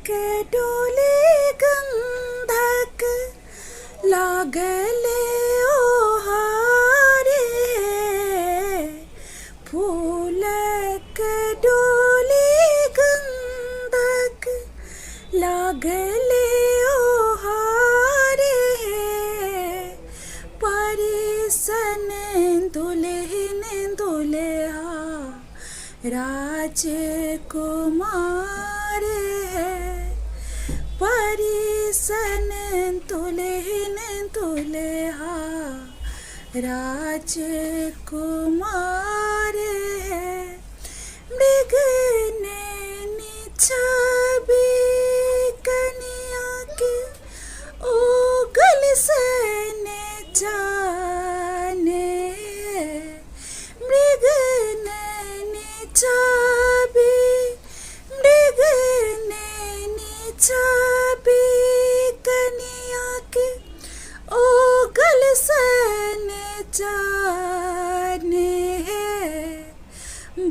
के डोले गंधक लागले ओहारे फूलक डोले गंधक लागले ओहारे परिसन दुल्हन दुल्हा राजकुमार परिसन दुल्हन दुल्हा राजकुमार मृग नैनी छवि कन्या के उगल सन जाने मृग नैनी छवि मृग नैनी छवि कन्या के उगल सन जाने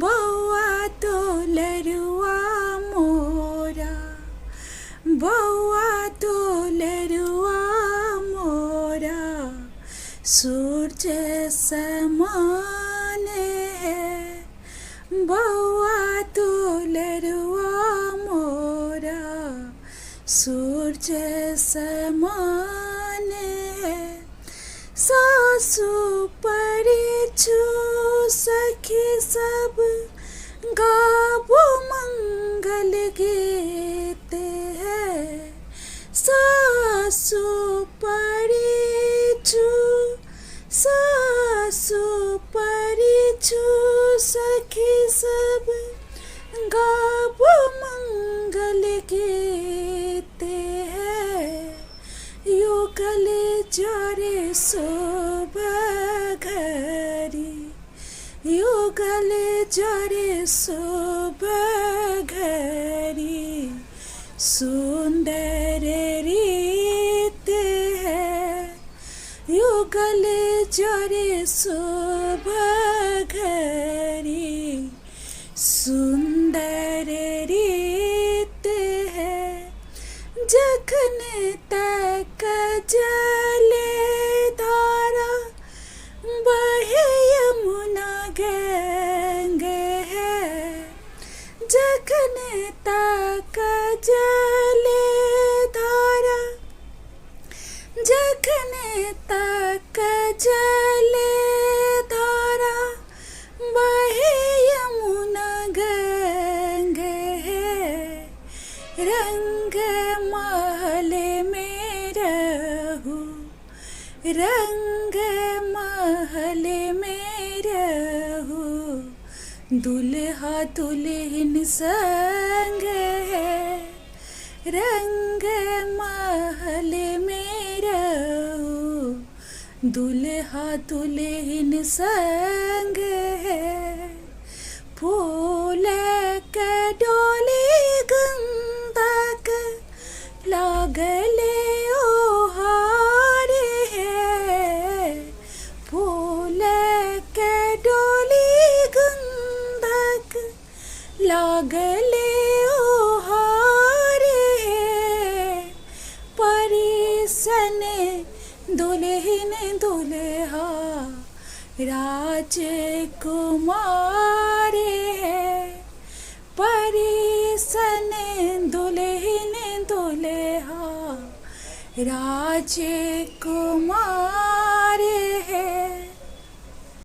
बौआ तो लरुआ मोरा बौआ तो लरुआ मोरा सूरज समान है बौआ तो लरुआ मोरा सूरज समान है सासु परिचू सखी सब गावो मंगल गीत है सासु परिचू सखी सब गावो मंगल गीत है युगल जरे शोभ घरी युगल जरे शोभ घरी सुंदर रीत है युगल जरे शोभ घरी सुंदर रीत है जखन तक जले धारा बहे यमुना गंगे है जखन तक जले धारा जखन तक जले धारा बहे यमुना गंगे है रंग महल में रहूं रंग महल में रहूं दुल्हा दुल्हन संग है रंग महल में रहूं दुल्हा दुल्हन संग है फूल के डोले गंधक लागले ओहारे है फूल के डोले गंधक लागले ओहारे है परिसन दुल्हन दुल्हा राजकुमार है परिसन दुल्हन दुल्हा राजकुमार